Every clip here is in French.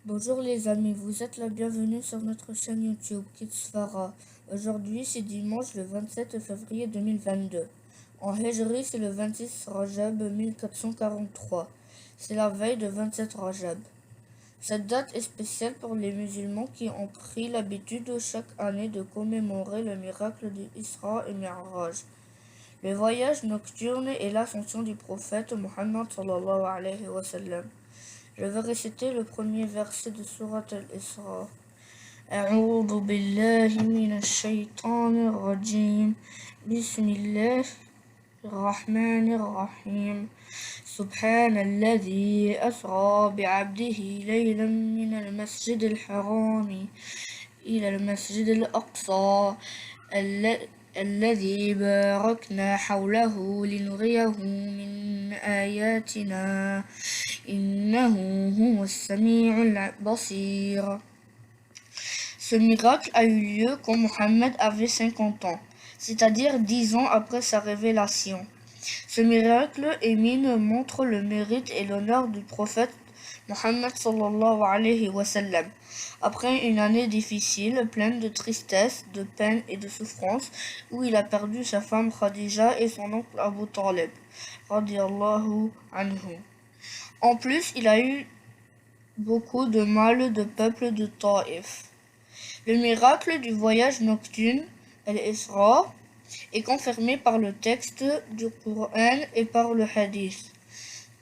Bonjour les amis, vous êtes la bienvenue sur notre chaîne YouTube Kids Farah. Aujourd'hui c'est dimanche le 27 février 2022. En Hejri c'est le 26 Rajab 1443. C'est la veille de 27 Rajab. Cette date est spéciale pour les musulmans qui ont pris l'habitude chaque année de commémorer le miracle d'Isra et Mi'raj. Le voyage nocturne et l'ascension du prophète Muhammad sallallahu alayhi wa sallam. Je vais réciter le premier verset de Surat al-Isra. أعوذ بالله من الشيطان الرجيم بسم الله الرحمن الرحيم سبحان الذي أسرى بعبده ليلا من المسجد الحرام إلى المسجد الأقصى الذي باركنا حوله لنريه من آياتنا إنه هو السميع البصير. Ce miracle a eu lieu quand Mohammed avait 50 ans, c'est-à-dire 10 ans après sa révélation. Ce miracle émine montre le mérite et l'honneur du prophète Mohammed sallallahu alayhi wa sallam. Après une année difficile, pleine de tristesse, de peine et de souffrance, où il a perdu sa femme Khadija et son oncle Abu Talib, radiyallahu anhu. En plus, il a eu beaucoup de mal de peuple de Taïf. Le miracle du voyage nocturne, al-Isra, est confirmé par le texte du Coran et par le hadith.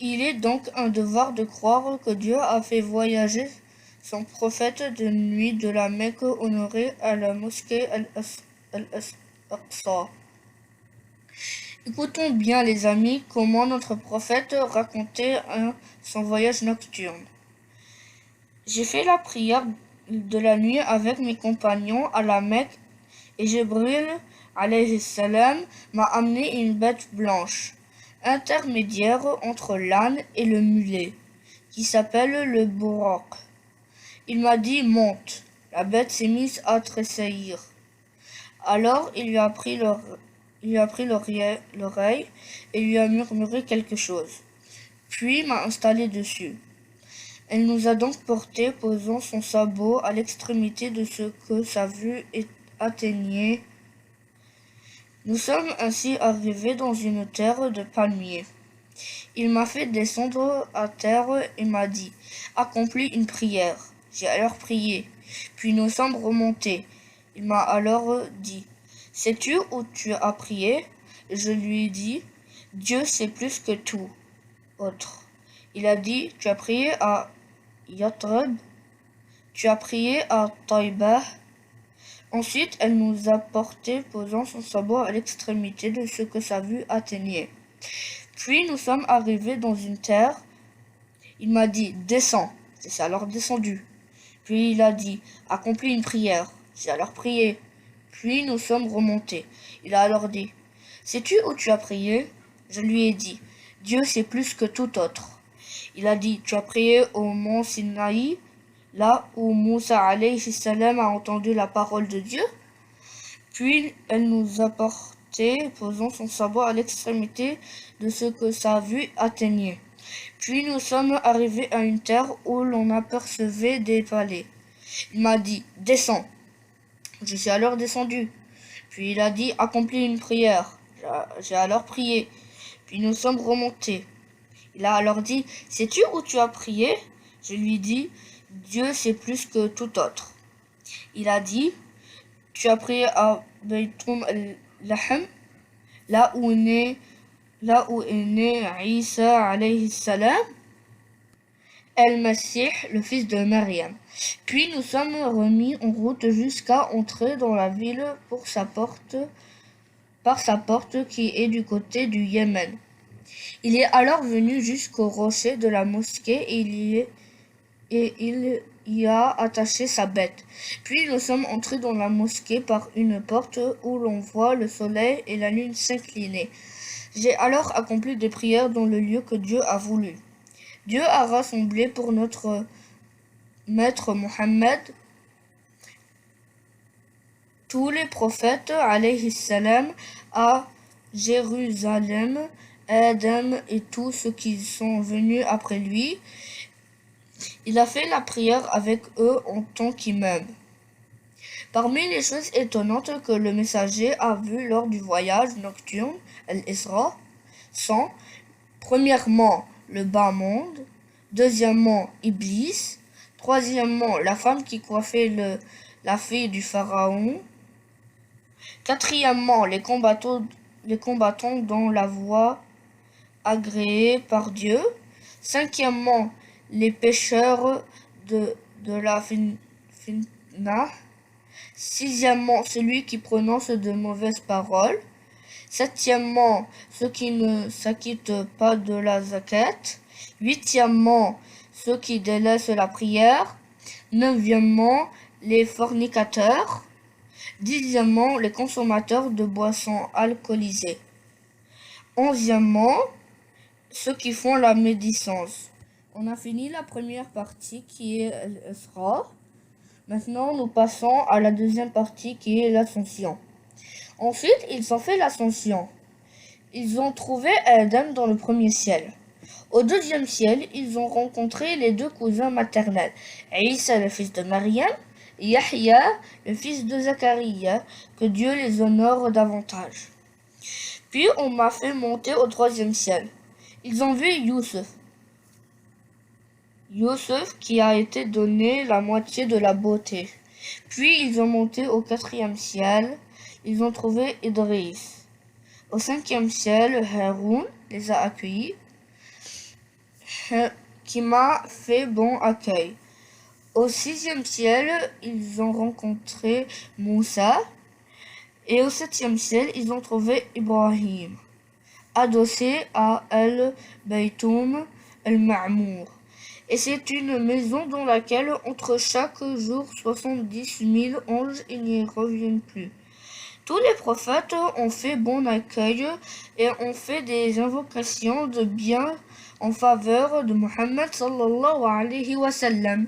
Il est donc un devoir de croire que Dieu a fait voyager son prophète de nuit de la Mecque honorée à la mosquée al-Aqsa. Écoutons bien les amis comment notre prophète racontait son voyage nocturne. J'ai fait la prière de la nuit avec mes compagnons à la Mecque et Jibril alayhi salam m'a amené une bête blanche, intermédiaire entre l'âne et le mulet, qui s'appelle le Buraq. Il m'a dit « monte ». La bête s'est mise à tressaillir. Alors il lui a pris l'oreille et lui a murmuré quelque chose, puis m'a installé dessus. Elle nous a donc portés, posant son sabot à l'extrémité de ce que sa vue atteignait. Nous sommes ainsi arrivés dans une terre de palmiers. Il m'a fait descendre à terre et m'a dit « Accomplis une prière ». J'ai alors prié, puis nous sommes remontés. Il m'a alors dit « Sais-tu où tu as prié ?» Je lui ai dit « Dieu sait plus que tout autre ». Il a dit « Tu as prié à Yatrib, tu as prié à Taïba ». Ensuite, elle nous a portés, posant son sabot à l'extrémité de ce que sa vue atteignait. Puis nous sommes arrivés dans une terre. Il m'a dit « Descends ». J'ai alors descendu. Puis il a dit « Accomplis une prière ». J'ai alors prié. Puis nous sommes remontés. Il a alors dit « Sais-tu où tu as prié ?» Je lui ai dit « Dieu sait plus que tout autre ». Il a dit « Tu as prié au mont Sinaï, là où Moussa alayhi salam a entendu la parole de Dieu ?» Puis elle nous a portés, posant son sabot à l'extrémité de ce que sa vue atteignait. Puis nous sommes arrivés à une terre où l'on apercevait des palais. Il m'a dit « Descends ». Je suis alors descendu. Puis il a dit « Accomplis une prière ». J'ai alors prié. Puis nous sommes remontés. Il a alors dit « Sais-tu où tu as prié ?» Je lui ai dit « Dieu sait plus que tout autre ». Il a dit « Tu as prié à Baytum al-Lahm, là où est né Isa alayhi salam, El-Masih, le fils de Maryam. Puis nous sommes remis en route jusqu'à entrer dans la ville par sa porte qui est du côté du Yémen. Il est alors venu jusqu'au rocher de la mosquée et il y a attaché sa bête. Puis nous sommes entrés dans la mosquée par une porte où l'on voit le soleil et la lune s'incliner. J'ai alors accompli des prières dans le lieu que Dieu a voulu. Dieu a rassemblé pour notre maître Mohammed tous les prophètes alayhi salam à Jérusalem, Adam et tous ceux qui sont venus après lui. Il a fait la prière avec eux en tant qu'imam. Parmi les choses étonnantes que le messager a vues lors du voyage nocturne, Al-Isra, sont premièrement le bas monde, deuxièmement Iblis, troisièmement la femme qui coiffait la fille du pharaon, quatrièmement les combattants dans la voie agréée par Dieu, cinquièmement les pécheurs de la fitna, sixièmement celui qui prononce de mauvaises paroles, septièmement ceux qui ne s'acquittent pas de la zakat, huitièmement ceux qui délaissent la prière, neuvièmement les fornicateurs, dixièmement les consommateurs de boissons alcoolisées, onzièmement ceux qui font la médisance. On a fini la première partie qui est l'Isra. Maintenant, nous passons à la deuxième partie qui est l'ascension. Ensuite, ils ont fait l'ascension. Ils ont trouvé Adam dans le premier ciel. Au deuxième ciel, ils ont rencontré les deux cousins maternels, Isa le fils de Mariam et Yahya le fils de Zacharia, que Dieu les honore davantage. Puis on m'a fait monter au troisième ciel. Ils ont vu Youssef qui a été donné la moitié de la beauté. Puis ils ont monté au quatrième ciel. Ils ont trouvé Idriss. Au cinquième ciel, Haroun les a accueillis, qui m'a fait bon accueil. Au sixième ciel, ils ont rencontré Moussa. Et au septième ciel, ils ont trouvé Ibrahim, adossé à Al-Baytoum Al-Ma'mour. Et c'est une maison dans laquelle entre chaque jour 70 000 anges n'y reviennent plus. Tous les prophètes ont fait bon accueil et ont fait des invocations de bien en faveur de Mohammed sallallahu alayhi wa sallam.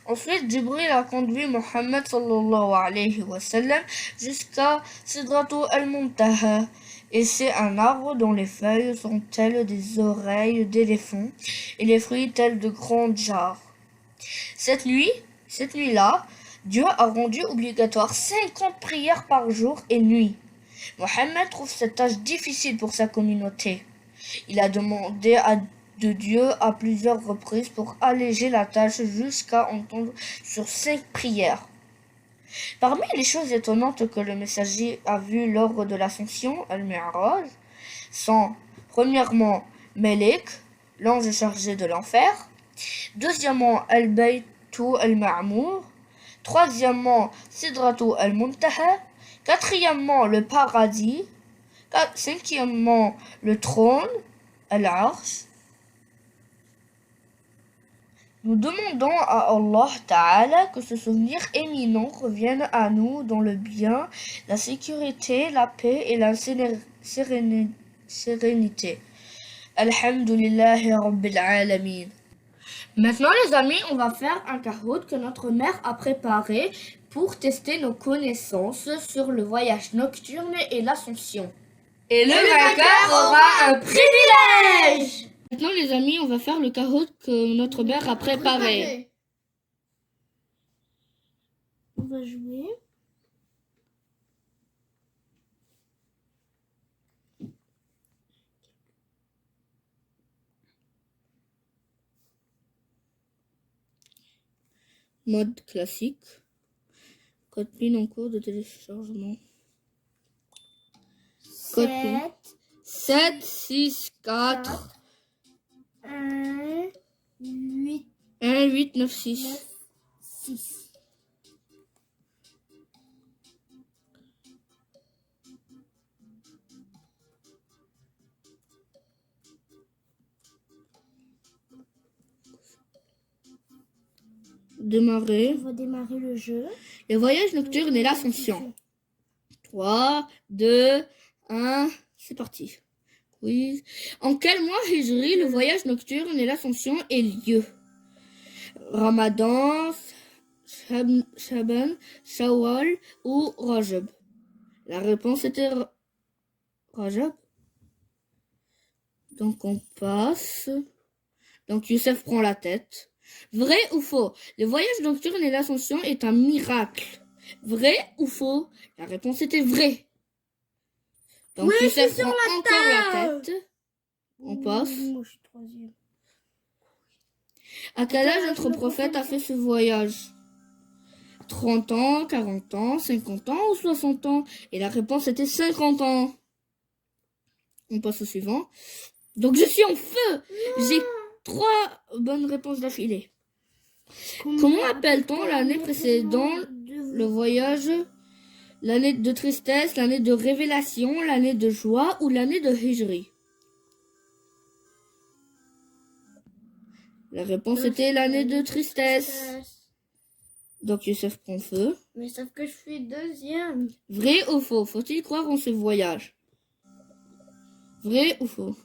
Ensuite, Jibril a conduit Mohammed sallallahu alayhi wa sallam jusqu'à Sidratul al-Muntaha. Et c'est un arbre dont les feuilles sont telles des oreilles d'éléphant et les fruits tels de grandes jarres. Cette nuit-là, Dieu a rendu obligatoire 50 prières par jour et nuit. Mohammed trouve cette tâche difficile pour sa communauté. Il a demandé de Dieu à plusieurs reprises pour alléger la tâche jusqu'à entendre sur 5 prières. Parmi les choses étonnantes que le messager a vues lors de l'ascension, Al-Mi'raj, sont premièrement Melek, l'ange chargé de l'enfer, deuxièmement Al-Baytu Al-Ma'mour, troisièmement Sidratu Al-Muntaha, quatrièmement le paradis, cinquièmement le trône, Al-Arsh. Nous demandons à Allah Ta'ala que ce souvenir éminent revienne à nous dans le bien, la sécurité, la paix et la sérénité. Alhamdulillahi Rabbil Alamin. Maintenant les amis, on va faire un cahoot que notre mère a préparé pour tester nos connaissances sur le voyage nocturne et l'ascension. Et le vainqueur aura un privilège! Maintenant les amis, on va faire le cahoot que notre mère a préparé. On va jouer. Mode classique. Code PIN en cours de téléchargement. Code PIN. 7, 6, 4, 1, 8, 1, 8, 9, 6. 6. Démarrer. On va démarrer le jeu. Le voyage nocturne et l'ascension. 3, 2, 1, c'est parti. Quiz. En quel mois hijri le voyage nocturne et l'ascension ait lieu? Ramadan, Shaban, Shawwal ou Rajab? La réponse était Rajab. Donc on passe. Donc Youssef prend la tête. Vrai ou faux? Le voyage nocturne et l'ascension est un miracle. Vrai ou faux? La réponse était vrai. Donc, Oui, Youssef c'est sur prend la encore la table. tête. On passe. Moi, je suis troisième. À quel âge notre prophète a fait ce voyage? 30 ans, 40 ans, 50 ans ou 60 ans? Et la réponse était 50 ans. On passe au suivant. Donc, je suis en feu. J'ai 3 bonnes réponses d'affilée. Comment appelle-t-on l'année précédant le voyage? L'année de tristesse, l'année de révélation, l'année de joie ou l'année de Hijri? La réponse était l'année de tristesse. Donc Youssef prend feu. Mais sauf que je suis deuxième. Vrai ou faux? Faut-il croire en ce voyage? Vrai ou faux?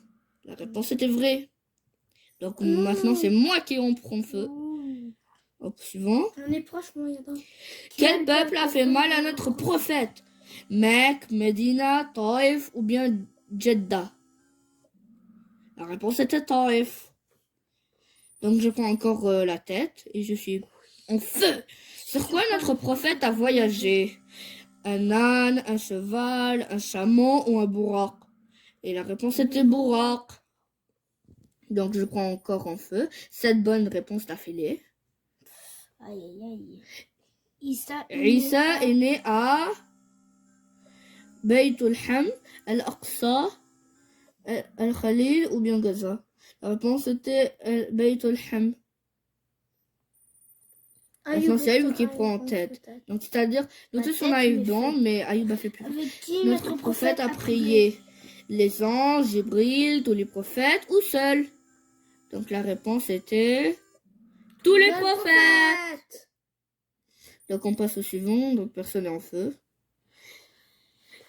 La réponse était vrai. Donc maintenant c'est moi qui en prends feu. Hop, suivant. On est proche, moi, Yada. Quel peuple a fait mal à notre prophète? Mecque, Medina, Taïf ou bien Jeddah? La réponse était Taïf. Donc je prends encore la tête et je suis en feu. Sur quoi notre prophète a voyagé? Un âne, un cheval, un chameau ou un bourrak? Et la réponse était bourrak. Donc je prends encore en feu. 7 bonnes réponses d'affilée. Aïe, aïe, aïe. Issa Isa est né à Beit al-Ham, Al-Aqsa, Al-Khalil ou bien Gaza? La réponse était Beit al-Ham. Maintenant, c'est Ayoub qui prend en tête. Donc, c'est-à-dire, nous tous on a eu dedans, mais Ayoub a fait plus. Avec qui Notre prophète a prié les anges, Jibril, tous les prophètes ou seul? Donc, la réponse était tous les prophètes. Donc, on passe au suivant. Donc, personne n'est en feu.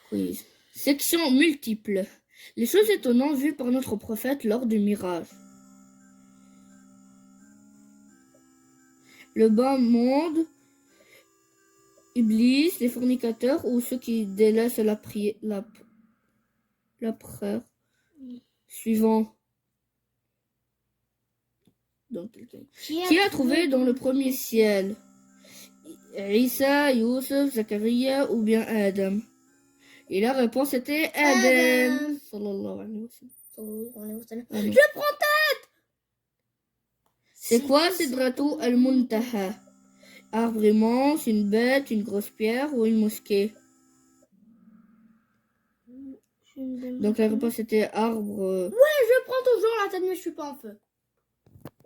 Quiz. Section multiple. Les choses étonnantes vues par notre prophète lors du mirage. Le bas monde, Iblis, les fornicateurs ou ceux qui délaissent la prière. Suivant. Donc, qui a trouvé dans le premier ciel? Isa, Youssef, Zachariah ou bien Adam? Et la réponse était Adam. Sallallahu alayhi wa sallam. Je prends tête. C'est quoi Sidratou al-Muntaha? Arbre immense, une bête, une grosse pierre ou une mosquée? Donc la réponse était arbre. Ouais, je prends toujours la tête, mais je suis pas en feu.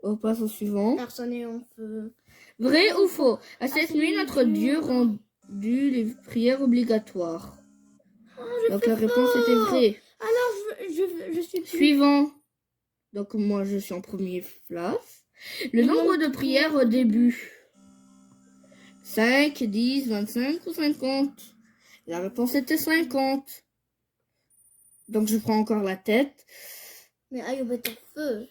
On passe au suivant. Personne n'est en feu. Vrai ou faux? À cette nuit, notre Dieu rendu les prières obligatoires. Donc la réponse était vraie. Alors, je suis plus. Suivant. Donc moi, je suis en premier place. Le nombre de prières au début. 5, 10, 25 ou 50? La réponse était 50. Donc je prends encore la tête. Mais Ayoub est en feu.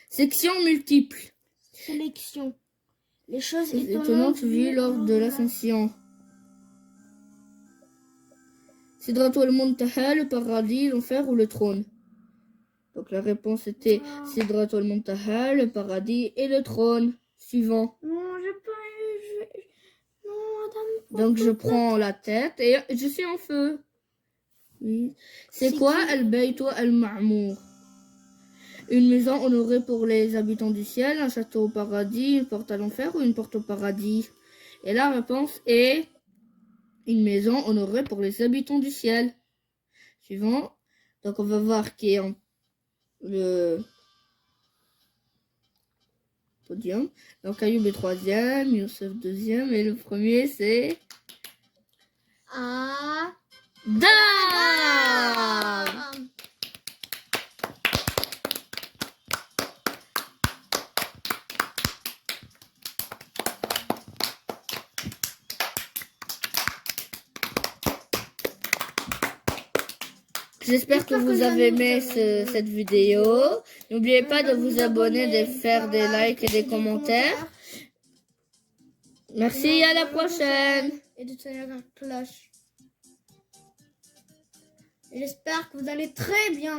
Section multiple. Sélection. Les choses Étonnantes vues lors de l'ascension. Sidratul al-Muntaha, le paradis, l'enfer ou le trône? Donc la réponse était Sidratul al-Muntaha, le paradis et le trône. Suivant. Non, j'ai pas eu. Non, madame. Donc je prends la tête et je suis en feu. Oui. C'est quoi Al-Bayt al-Ma'mour? Une maison honorée pour les habitants du ciel, un château au paradis, une porte à l'enfer ou une porte au paradis? Et la réponse est une maison honorée pour les habitants du ciel. Suivant. Donc on va voir qui est en le podium. Donc Ayoub est troisième, Youssef deuxième et le premier c'est Adam. J'espère que vous avez aimé cette vidéo. N'oubliez pas de vous abonner, de faire des likes et des commentaires. Merci, à la prochaine. Et de tenir la cloche. J'espère que vous allez très bien.